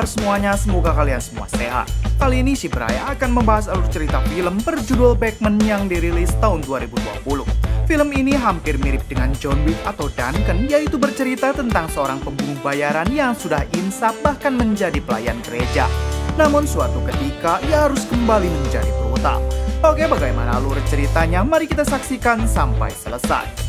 kabar semuanya? Semoga kalian semua sehat. Kali ini si Bray akan membahas alur cerita film berjudul Batman yang dirilis tahun 2020. Film ini hampir mirip dengan John Wick atau Duncan, yaitu bercerita tentang seorang pembunuh bayaran yang sudah insaf bahkan menjadi pelayan gereja. Namun suatu ketika ia harus kembali menjadi brutal. Oke, bagaimana alur ceritanya? Mari kita saksikan sampai selesai.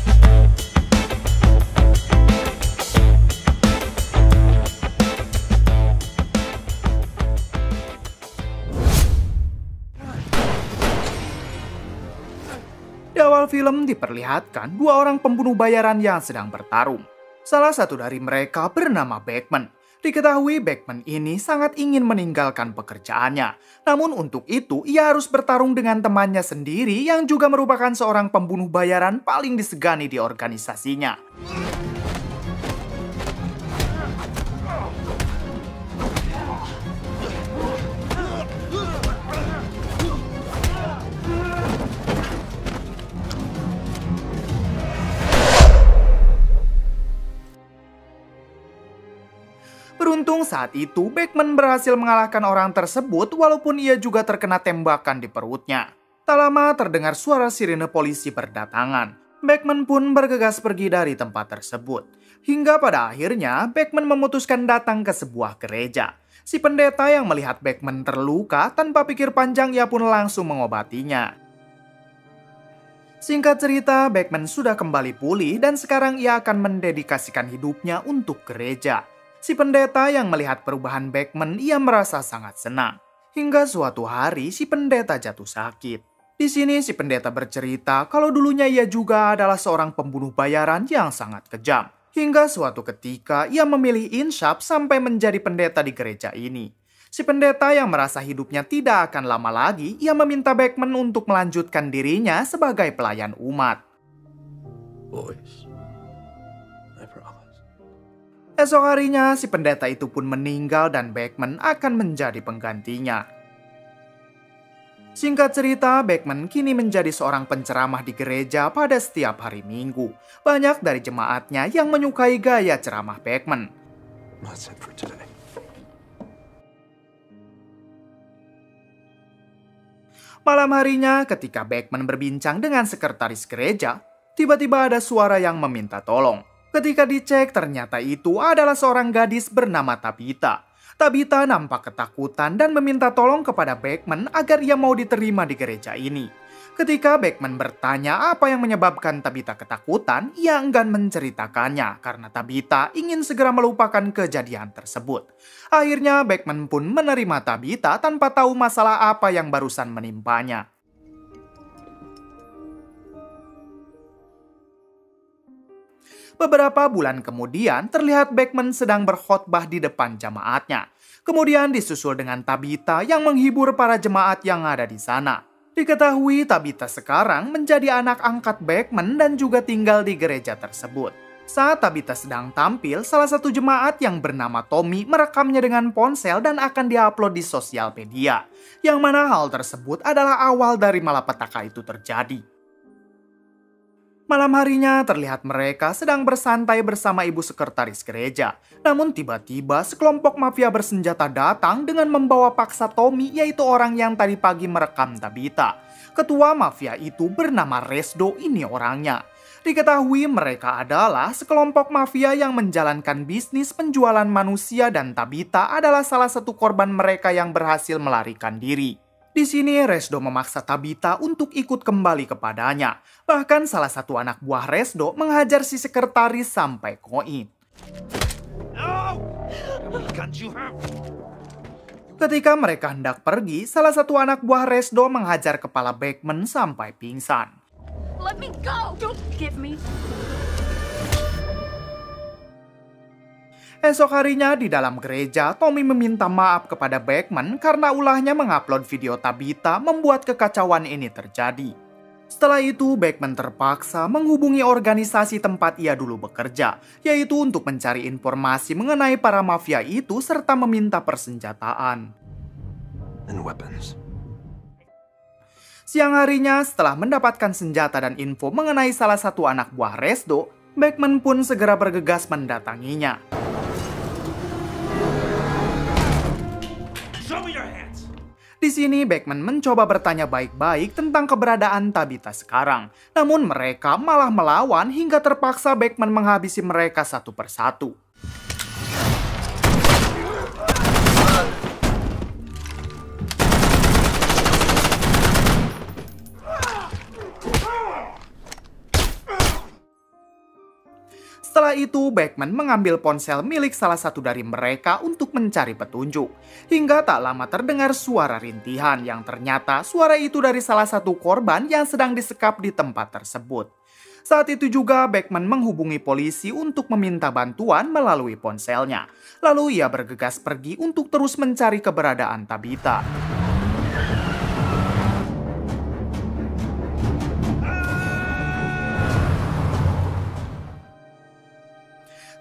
Di awal film diperlihatkan dua orang pembunuh bayaran yang sedang bertarung. Salah satu dari mereka bernama Batman. Diketahui Batman ini sangat ingin meninggalkan pekerjaannya. Namun untuk itu ia harus bertarung dengan temannya sendiri yang juga merupakan seorang pembunuh bayaran paling disegani di organisasinya. Beruntung saat itu Batman berhasil mengalahkan orang tersebut walaupun ia juga terkena tembakan di perutnya. Tak lama terdengar suara sirine polisi berdatangan. Batman pun bergegas pergi dari tempat tersebut. Hingga pada akhirnya Batman memutuskan datang ke sebuah gereja. Si pendeta yang melihat Batman terluka tanpa pikir panjang ia pun langsung mengobatinya. Singkat cerita, Batman sudah kembali pulih dan sekarang ia akan mendedikasikan hidupnya untuk gereja. Si pendeta yang melihat perubahan Batman, ia merasa sangat senang. Hingga suatu hari si pendeta jatuh sakit. Di sini si pendeta bercerita kalau dulunya ia juga adalah seorang pembunuh bayaran yang sangat kejam. Hingga suatu ketika ia memilih insaf sampai menjadi pendeta di gereja ini. Si pendeta yang merasa hidupnya tidak akan lama lagi, ia meminta Batman untuk melanjutkan dirinya sebagai pelayan umat. Esok harinya, si pendeta itu pun meninggal dan Batman akan menjadi penggantinya. Singkat cerita, Batman kini menjadi seorang penceramah di gereja pada setiap hari Minggu. Banyak dari jemaatnya yang menyukai gaya ceramah Batman. Malam harinya, ketika Batman berbincang dengan sekretaris gereja, tiba-tiba ada suara yang meminta tolong. Ketika dicek, ternyata itu adalah seorang gadis bernama Tabitha. Tabitha nampak ketakutan dan meminta tolong kepada Batman agar ia mau diterima di gereja ini. Ketika Batman bertanya apa yang menyebabkan Tabitha ketakutan, ia enggan menceritakannya karena Tabitha ingin segera melupakan kejadian tersebut. Akhirnya Batman pun menerima Tabitha tanpa tahu masalah apa yang barusan menimpanya. Beberapa bulan kemudian, terlihat Batman sedang berkhotbah di depan jemaatnya. Kemudian disusul dengan Tabitha yang menghibur para jemaat yang ada di sana. Diketahui Tabitha sekarang menjadi anak angkat Batman dan juga tinggal di gereja tersebut. Saat Tabitha sedang tampil, salah satu jemaat yang bernama Tommy merekamnya dengan ponsel dan akan diupload di sosial media. Yang mana hal tersebut adalah awal dari malapetaka itu terjadi. Malam harinya terlihat mereka sedang bersantai bersama ibu sekretaris gereja. Namun tiba-tiba sekelompok mafia bersenjata datang dengan membawa paksa Tommy, yaitu orang yang tadi pagi merekam Tabitha. Ketua mafia itu bernama Resdo, ini orangnya. Diketahui mereka adalah sekelompok mafia yang menjalankan bisnis penjualan manusia dan Tabitha adalah salah satu korban mereka yang berhasil melarikan diri. Di sini Resdo memaksa Tabitha untuk ikut kembali kepadanya. Bahkan salah satu anak buah Resdo menghajar si sekretaris sampai koin. Ketika mereka hendak pergi, salah satu anak buah Resdo menghajar kepala Batman sampai pingsan. Let me go! Don't give me. Esok harinya di dalam gereja, Tommy meminta maaf kepada Batman karena ulahnya mengupload video Tabitha membuat kekacauan ini terjadi. Setelah itu, Batman terpaksa menghubungi organisasi tempat ia dulu bekerja, yaitu untuk mencari informasi mengenai para mafia itu serta meminta persenjataan. Siang harinya, setelah mendapatkan senjata dan info mengenai salah satu anak buah Resdo, Batman pun segera bergegas mendatanginya. Di sini Beckman mencoba bertanya baik-baik tentang keberadaan Tabitha sekarang. Namun mereka malah melawan hingga terpaksa Beckman menghabisi mereka satu persatu. Setelah itu, Beckman mengambil ponsel milik salah satu dari mereka untuk mencari petunjuk. Hingga tak lama terdengar suara rintihan yang ternyata suara itu dari salah satu korban yang sedang disekap di tempat tersebut. Saat itu juga Beckman menghubungi polisi untuk meminta bantuan melalui ponselnya. Lalu ia bergegas pergi untuk terus mencari keberadaan Tabitha.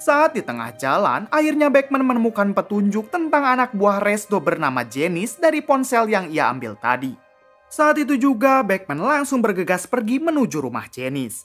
Saat di tengah jalan, akhirnya Beckman menemukan petunjuk tentang anak buah Resdo bernama Janice dari ponsel yang ia ambil tadi. Saat itu juga Beckman langsung bergegas pergi menuju rumah Janice.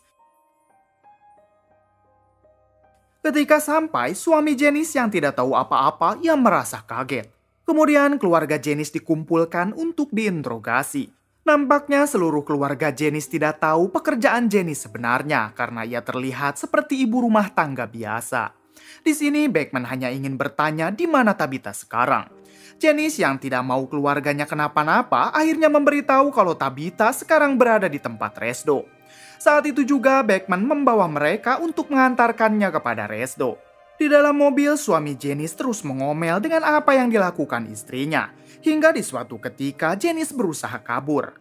Ketika sampai, suami Janice yang tidak tahu apa-apa, ia merasa kaget. Kemudian keluarga Janice dikumpulkan untuk diinterogasi. Nampaknya seluruh keluarga Janice tidak tahu pekerjaan Janice sebenarnya karena ia terlihat seperti ibu rumah tangga biasa. Di sini Beckman hanya ingin bertanya di mana Tabitha sekarang. Janice yang tidak mau keluarganya kenapa-napa akhirnya memberitahu kalau Tabitha sekarang berada di tempat Resdo. Saat itu juga Beckman membawa mereka untuk mengantarkannya kepada Resdo. Di dalam mobil, suami Janice terus mengomel dengan apa yang dilakukan istrinya. Hingga di suatu ketika Janice berusaha kabur.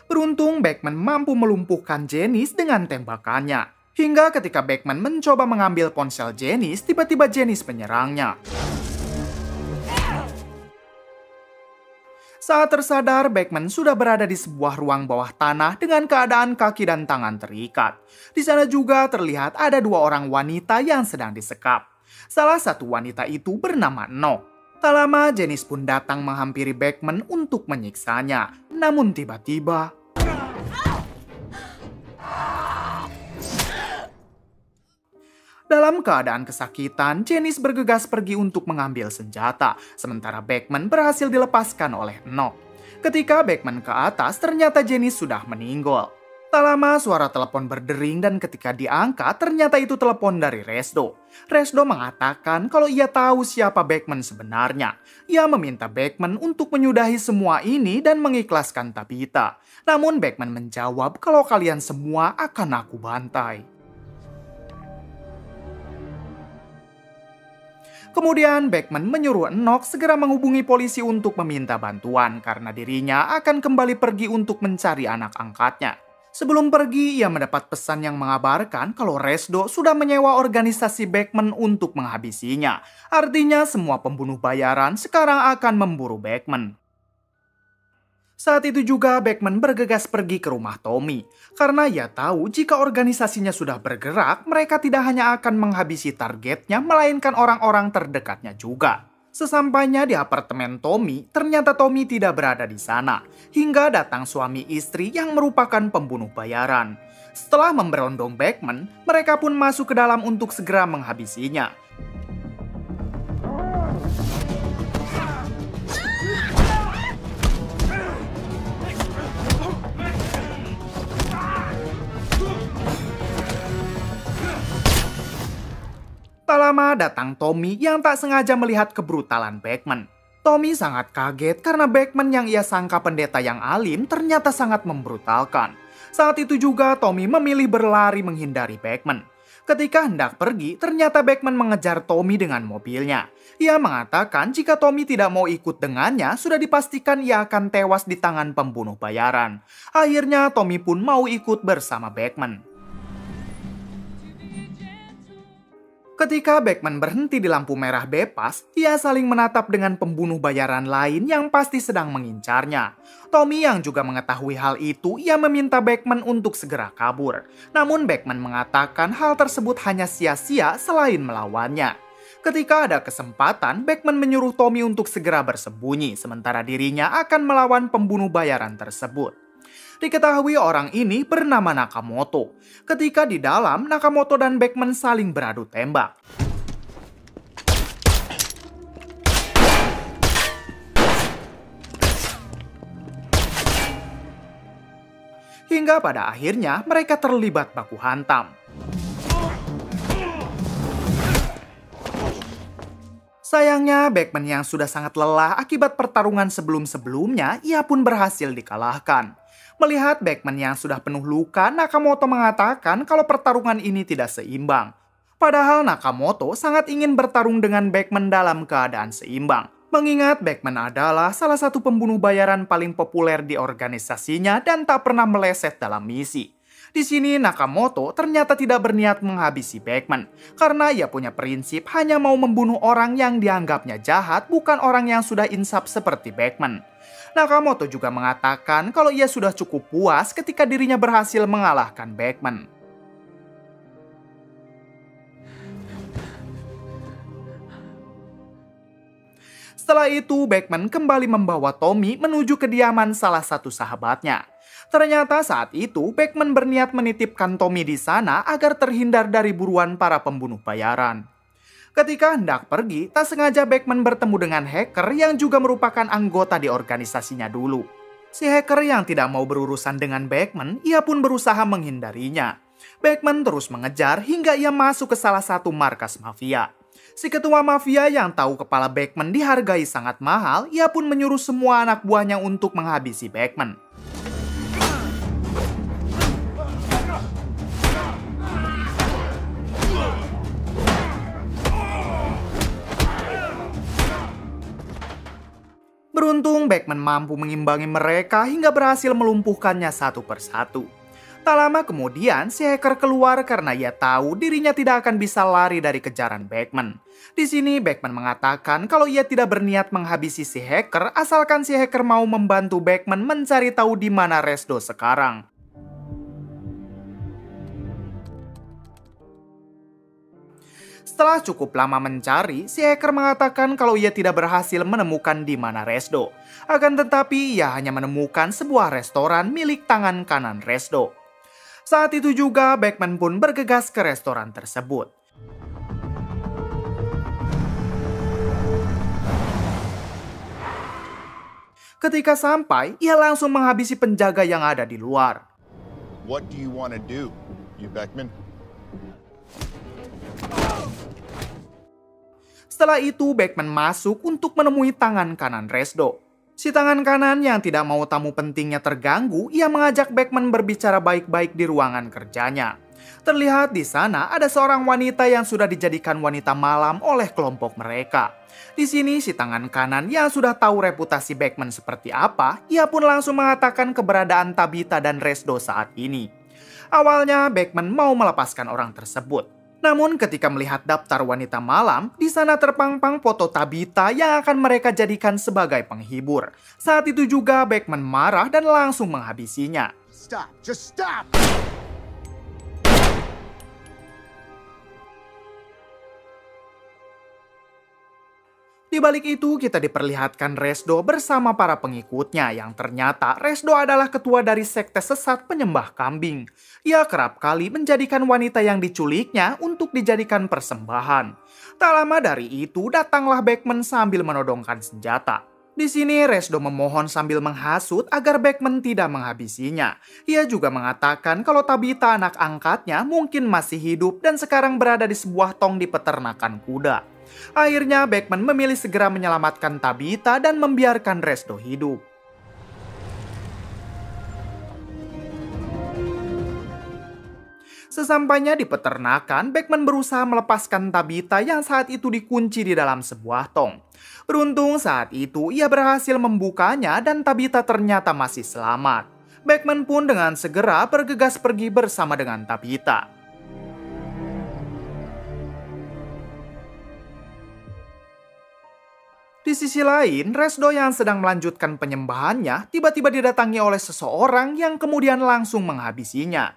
Beruntung Beckman mampu melumpuhkan Janice dengan tembakannya. Hingga ketika Beckman mencoba mengambil ponsel Janice, tiba-tiba Janice menyerangnya. Saat tersadar, Beckman sudah berada di sebuah ruang bawah tanah dengan keadaan kaki dan tangan terikat. Di sana juga terlihat ada dua orang wanita yang sedang disekap. Salah satu wanita itu bernama No. Tak lama, Janice pun datang menghampiri Beckman untuk menyiksanya. Namun tiba-tiba... Dalam keadaan kesakitan, Janice bergegas pergi untuk mengambil senjata, sementara Beckman berhasil dilepaskan oleh No. Ketika Beckman ke atas, ternyata Janice sudah meninggal. Tak lama suara telepon berdering dan ketika diangkat, ternyata itu telepon dari Resdo. Resdo mengatakan kalau ia tahu siapa Beckman sebenarnya. Ia meminta Beckman untuk menyudahi semua ini dan mengikhlaskan Tabitha. Namun Beckman menjawab kalau kalian semua akan aku bantai. Kemudian Beckman menyuruh Enoch segera menghubungi polisi untuk meminta bantuan karena dirinya akan kembali pergi untuk mencari anak angkatnya. Sebelum pergi, ia mendapat pesan yang mengabarkan kalau Resdo sudah menyewa organisasi Beckman untuk menghabisinya. Artinya semua pembunuh bayaran sekarang akan memburu Beckman. Saat itu juga Beckman bergegas pergi ke rumah Tommy. Karena ia tahu jika organisasinya sudah bergerak, mereka tidak hanya akan menghabisi targetnya, melainkan orang-orang terdekatnya juga. Sesampainya di apartemen Tommy, ternyata Tommy tidak berada di sana. Hingga datang suami istri yang merupakan pembunuh bayaran. Setelah memberondong Beckman, mereka pun masuk ke dalam untuk segera menghabisinya. Tak lama datang Tommy yang tak sengaja melihat kebrutalan Beckman. Tommy sangat kaget karena Beckman yang ia sangka pendeta yang alim ternyata sangat membrutalkan. Saat itu juga Tommy memilih berlari menghindari Beckman. Ketika hendak pergi, ternyata Beckman mengejar Tommy dengan mobilnya. Ia mengatakan jika Tommy tidak mau ikut dengannya, sudah dipastikan ia akan tewas di tangan pembunuh bayaran. Akhirnya Tommy pun mau ikut bersama Beckman. Ketika Beckman berhenti di lampu merah bebas, ia saling menatap dengan pembunuh bayaran lain yang pasti sedang mengincarnya. Tommy yang juga mengetahui hal itu, ia meminta Beckman untuk segera kabur. Namun Beckman mengatakan hal tersebut hanya sia-sia selain melawannya. Ketika ada kesempatan, Beckman menyuruh Tommy untuk segera bersembunyi, sementara dirinya akan melawan pembunuh bayaran tersebut. Diketahui orang ini bernama Nakamoto. Ketika di dalam, Nakamoto dan Beckman saling beradu tembak. Hingga pada akhirnya mereka terlibat baku hantam. Sayangnya, Beckman yang sudah sangat lelah akibat pertarungan sebelum-sebelumnya, ia pun berhasil dikalahkan. Melihat Beckman yang sudah penuh luka, Nakamoto mengatakan kalau pertarungan ini tidak seimbang. Padahal Nakamoto sangat ingin bertarung dengan Beckman dalam keadaan seimbang. Mengingat Beckman adalah salah satu pembunuh bayaran paling populer di organisasinya dan tak pernah meleset dalam misi. Di sini Nakamoto ternyata tidak berniat menghabisi Beckman karena ia punya prinsip hanya mau membunuh orang yang dianggapnya jahat, bukan orang yang sudah insaf seperti Beckman. Nakamoto juga mengatakan kalau ia sudah cukup puas ketika dirinya berhasil mengalahkan Beckman. Setelah itu, Beckman kembali membawa Tommy menuju kediaman salah satu sahabatnya. Ternyata saat itu, Beckman berniat menitipkan Tommy di sana agar terhindar dari buruan para pembunuh bayaran. Ketika hendak pergi, tak sengaja Beckman bertemu dengan hacker yang juga merupakan anggota di organisasinya dulu. Si hacker yang tidak mau berurusan dengan Beckman, ia pun berusaha menghindarinya. Beckman terus mengejar hingga ia masuk ke salah satu markas mafia. Si ketua mafia yang tahu kepala Beckman dihargai sangat mahal, ia pun menyuruh semua anak buahnya untuk menghabisi Beckman. Beruntung Beckman mampu mengimbangi mereka hingga berhasil melumpuhkannya satu persatu. Tak lama kemudian, si hacker keluar karena ia tahu dirinya tidak akan bisa lari dari kejaran Beckman. Di sini Beckman mengatakan kalau ia tidak berniat menghabisi si hacker asalkan si hacker mau membantu Beckman mencari tahu di mana Resdo sekarang. Setelah cukup lama mencari, si hacker mengatakan kalau ia tidak berhasil menemukan di mana Resdo. Akan tetapi ia hanya menemukan sebuah restoran milik tangan kanan Resdo. Saat itu juga Beckman pun bergegas ke restoran tersebut. Ketika sampai, ia langsung menghabisi penjaga yang ada di luar. What do you want to do, you Beckman? Setelah itu, Beckman masuk untuk menemui tangan kanan Resdo. Si tangan kanan yang tidak mau tamu pentingnya terganggu, ia mengajak Beckman berbicara baik-baik di ruangan kerjanya. Terlihat di sana ada seorang wanita yang sudah dijadikan wanita malam oleh kelompok mereka. Di sini si tangan kanan yang sudah tahu reputasi Beckman seperti apa, ia pun langsung mengatakan keberadaan Tabitha dan Resdo saat ini. Awalnya Beckman mau melepaskan orang tersebut. Namun ketika melihat daftar wanita malam, di sana terpampang foto Tabitha yang akan mereka jadikan sebagai penghibur. Saat itu juga Beckman marah dan langsung menghabisinya. Stop, just stop! Di balik itu kita diperlihatkan Resdo bersama para pengikutnya yang ternyata Resdo adalah ketua dari sekte sesat penyembah kambing. Ia kerap kali menjadikan wanita yang diculiknya untuk dijadikan persembahan. Tak lama dari itu datanglah Beckman sambil menodongkan senjata. Di sini Resdo memohon sambil menghasut agar Beckman tidak menghabisinya. Ia juga mengatakan kalau Tabitha anak angkatnya mungkin masih hidup dan sekarang berada di sebuah tong di peternakan kuda. Akhirnya Beckman memilih segera menyelamatkan Tabitha dan membiarkan Resdo hidup. Sesampainya di peternakan, Beckman berusaha melepaskan Tabitha yang saat itu dikunci di dalam sebuah tong. Beruntung saat itu ia berhasil membukanya dan Tabitha ternyata masih selamat. Beckman pun dengan segera bergegas pergi bersama dengan Tabitha. Di sisi lain, Resdo yang sedang melanjutkan penyembahannya tiba-tiba didatangi oleh seseorang yang kemudian langsung menghabisinya.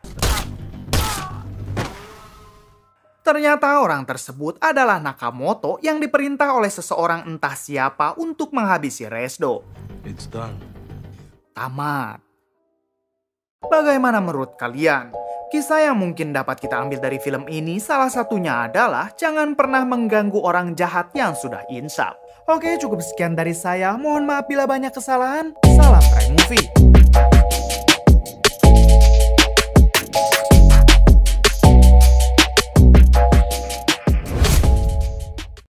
Ternyata orang tersebut adalah Nakamoto yang diperintah oleh seseorang entah siapa untuk menghabisi Resdo. It's done. Tamat. Bagaimana menurut kalian? Kisah yang mungkin dapat kita ambil dari film ini salah satunya adalah jangan pernah mengganggu orang jahat yang sudah insaf. Oke, cukup sekian dari saya. Mohon maaf bila banyak kesalahan. Salam Prime Movie.